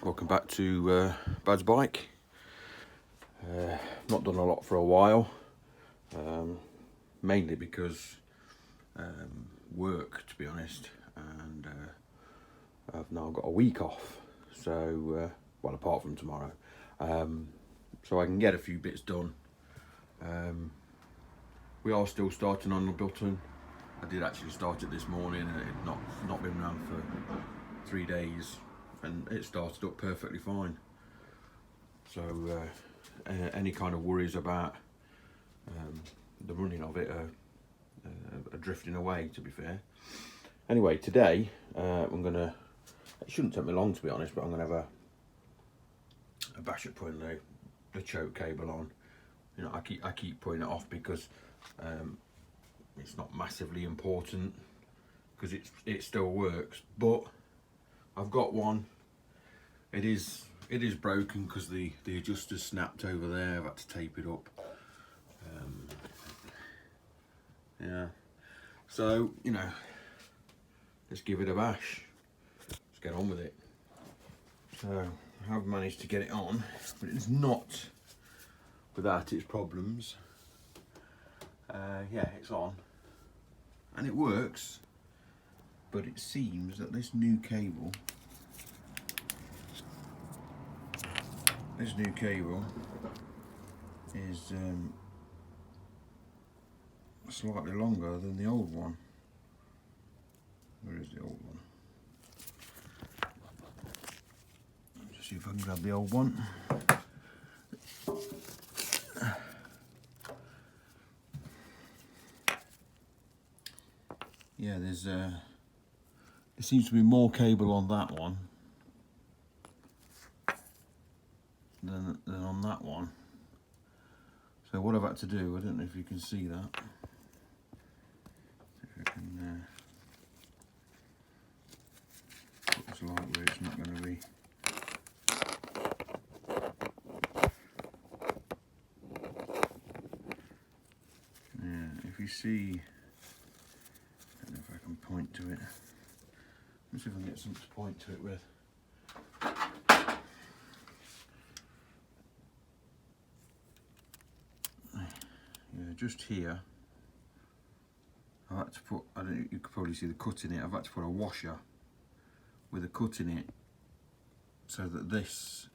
Welcome back to Bad's Bike. Not done a lot for a while, mainly because work, to be honest, and I've now got a week off, so well, apart from tomorrow, so I can get a few bits done. We are still starting on the button. I did actually start it this morning, and it had not been around for 3 days, and it started up perfectly fine. So any kind of worries about the running of it are drifting away, to be fair. Anyway, today I'm gonna, it shouldn't take me long, to be honest, but I'm gonna have a bash at putting the choke cable on. You know, I keep putting it off because it's not massively important, because it still works, but I've got one. It is broken because the adjuster snapped over there. I've had to tape it up. Yeah, so you know, let's give it a bash. Let's get on with it. So I have managed to get it on, but it's not without its problems. Yeah, it's on and it works, but it seems that this new cable is slightly longer than the old one. Where is the old one? Let's see if I can grab the old one. Yeah, there seems to be more cable on that one than on that one. So what I've had to do, I don't know if you can see that. If I can put this light where it's not going to be. Yeah, if you see, I don't know if I can point to it. Let's see if I can get something to point to it with. Yeah, just here. I've had to put, I don't know, you could probably see the cut in it. I've had to put a washer with a cut in it so that this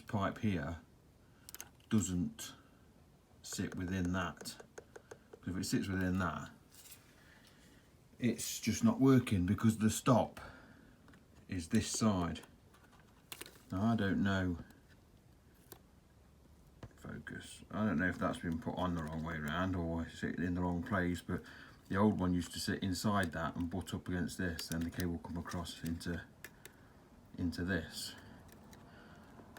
pipe here doesn't sit within that. If it sits within that, it's just not working because the stop is this side. Now I don't know, focus, I don't know if that's been put on the wrong way around or sitting in the wrong place, but the old one used to sit inside that and butt up against this, then the cable come across into this.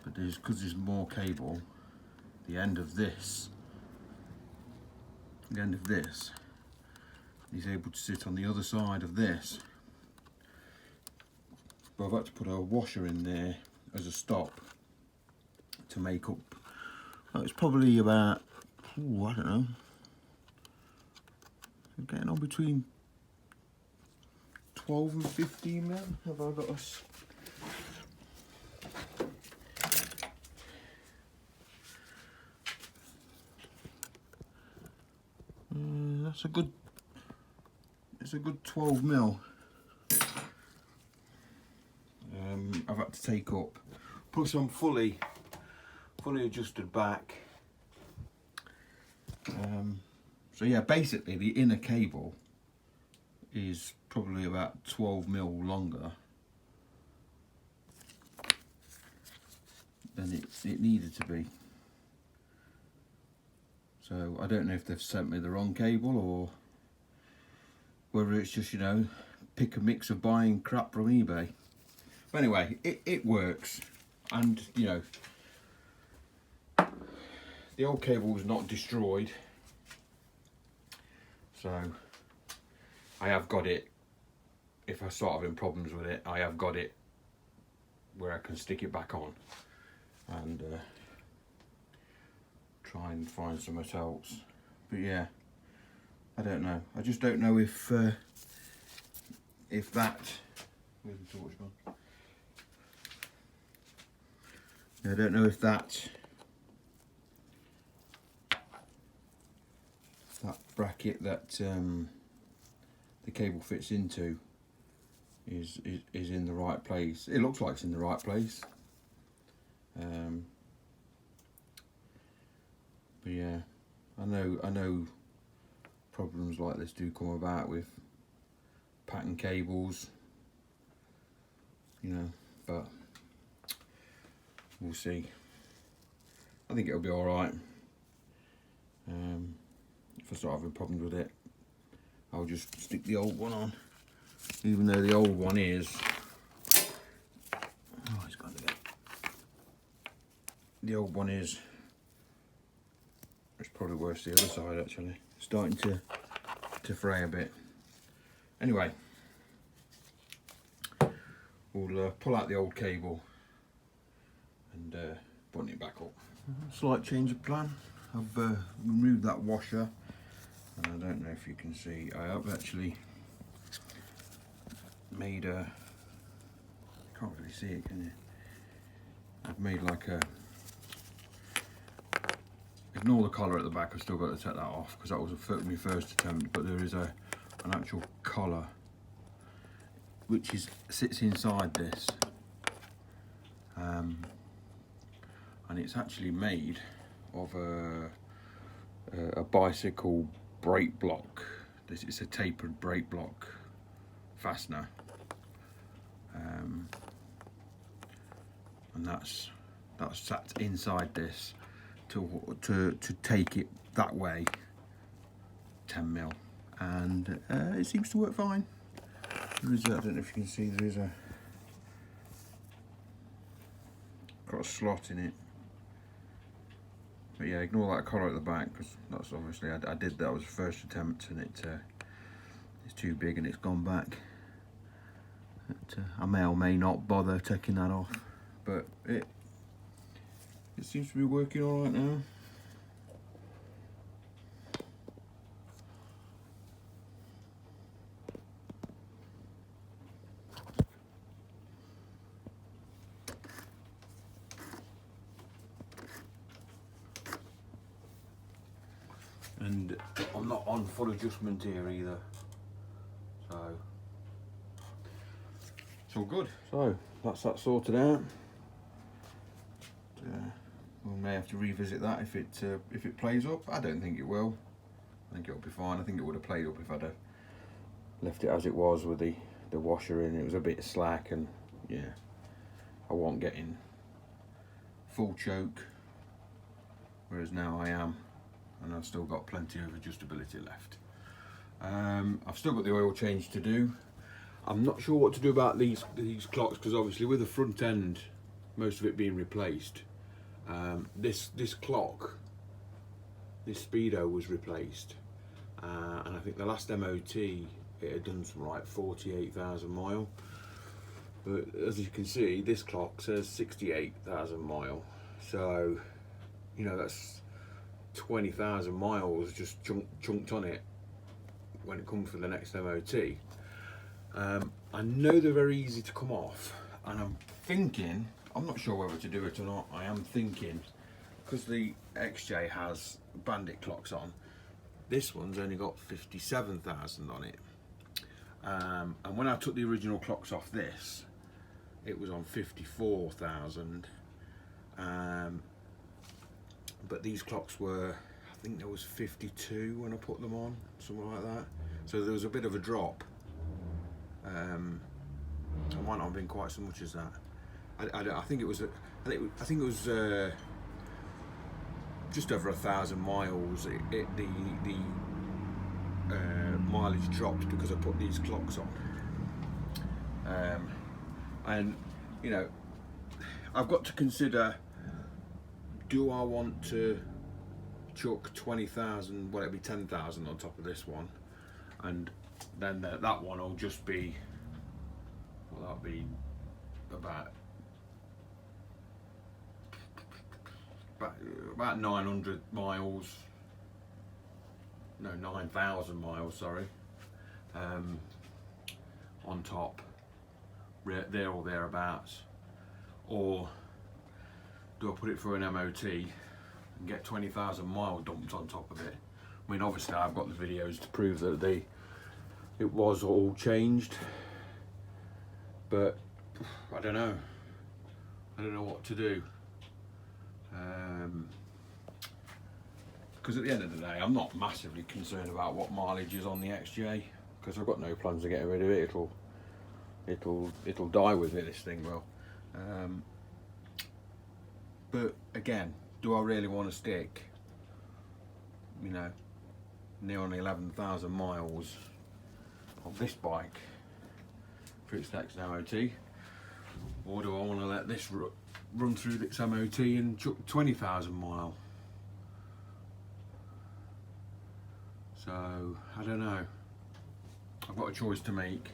But because there's more cable, the end of this is able to sit on the other side of this. But I've had to put a washer in there as a stop to make up. Oh, it's probably about, I don't know, getting on between 12 and 15 mil. Have I got us? That's a good. It's a good 12 mil. I've had to take up, plus I'm fully adjusted back. So yeah, basically the inner cable is probably about 12 mil longer than it needed to be. So I don't know if they've sent me the wrong cable or whether it's just, you know, pick a mix of buying crap from eBay. But anyway, it works, and you know, the old cable was not destroyed, so I have got it. If I start having problems with it, I have got it where I can stick it back on and try and find something else. But yeah, I don't know. I just don't know if that. Where's the torch gone? I don't know if that bracket that the cable fits into is in the right place. It looks like it's in the right place. But yeah, I know problems like this do come about with pattern cables, you know, but we'll see. I think it'll be all right. If I start having problems with it, I'll just stick the old one on, even though the old one is, oh, it's gone again. The old one is, it's probably worse the other side actually, starting to fray a bit. Anyway, we'll pull out the old cable and button it back up. Slight change of plan. I've removed that washer, and I don't know if you can see, I have actually made a, can't really see it, can you? I've made like a, ignore the collar at the back, I've still got to take that off because that was my first attempt, but there is an actual collar which sits inside this, and it's actually made of a bicycle brake block. This is a tapered brake block fastener, and that's sat inside this to take it that way 10mm, and it seems to work fine. There is I don't know if you can see, there is got a slot in it. But yeah, ignore that collar at the back because that's obviously, I did that was the first attempt, and it's too big and it's gone back. But, I may or may not bother taking that off, but it seems to be working all right now. And I'm not on full adjustment here either, so it's all good. So that's that sorted out. We may have to revisit that if it plays up. I don't think it will. I think it'll be fine. I think it would have played up if I'd have left it as it was with the washer in. It was a bit slack, and yeah, I wasn't getting full choke, whereas now I am. And I've still got plenty of adjustability left. I've still got the oil change to do. I'm not sure what to do about these clocks, because obviously with the front end, most of it being replaced, this clock, this Speedo was replaced, and I think the last MOT it had done some like 48,000 mile. But as you can see, this clock says 68,000 mile. So, you know, that's 20,000 miles just chunked on it when it comes for the next MOT. I know they're very easy to come off, and I'm thinking, I'm not sure whether to do it or not, I am thinking, because the XJ has bandit clocks on, this one's only got 57,000 on it. And when I took the original clocks off this, it was on 54,000. But these clocks were, I think there was 52 when I put them on, something like that. So there was a bit of a drop. It might not have been quite so much as that. I think it was just over 1,000 miles. The mileage dropped because I put these clocks on. And you know, I've got to consider, do I want to chuck 20,000, well, it'd be 10,000 on top of this one, and then that one will just be, well, that'll be about 900 miles, no, 9,000 miles, sorry, on top, there or thereabouts. Or do I put it for an MOT and get 20,000 mile dumped on top of it? I mean, obviously I've got the videos to prove that it was all changed, but I don't know. I don't know what to do. Because at the end of the day, I'm not massively concerned about what mileage is on the XJ, because I've got no plans of getting rid of it. It'll die with me, this thing will. But again, do I really want to stick, you know, near on 11,000 miles on this bike for its next MOT, or do I want to let this run through its MOT and chuck 20,000 mile? So I don't know. I've got a choice to make.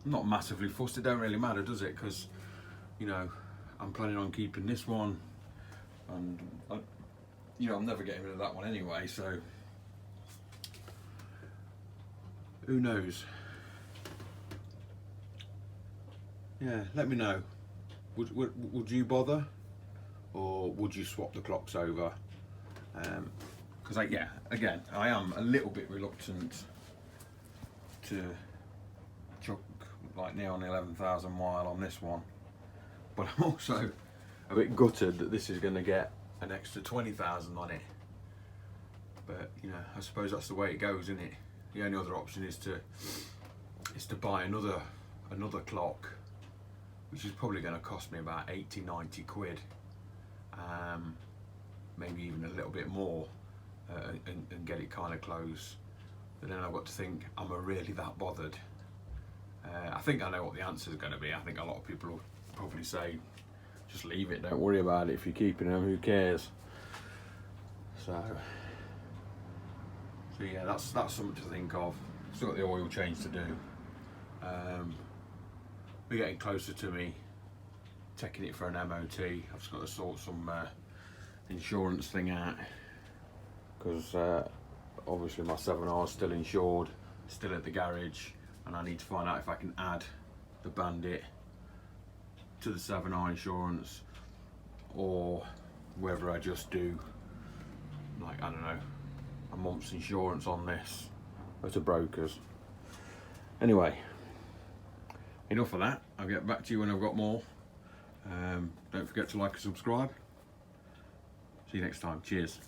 I'm not massively fussed. It don't really matter, does it? Because, you know, I'm planning on keeping this one, and you know, I'm never getting rid of that one anyway. So who knows? Yeah, let me know. Would you bother, or would you swap the clocks over? Because yeah, again, I am a little bit reluctant to chuck like near on 11,000 mile on this one, but I'm also a bit gutted that this is going to get an extra 20,000 on it. But you know, I suppose that's the way it goes, isn't it? The only other option is to buy another clock, which is probably going to cost me about 80-90 quid, maybe even a little bit more, and get it kind of close. But then I've got to think, am I really that bothered? I think I know what the answer is going to be. I think a lot of people will probably say, just leave it, don't worry about it. If you're keeping them, who cares? So yeah, that's something to think of. Still got the oil change to do. We're getting closer to me taking it for an MOT. I've just got to sort some insurance thing out, because obviously my 7R is still insured, still at the garage, and I need to find out if I can add the Bandit to the 7R insurance, or whether I just do, like, I don't know, a month's insurance on this at a broker's. Anyway, enough of that. I'll get back to you when I've got more. Don't forget to like and subscribe. See you next time. Cheers.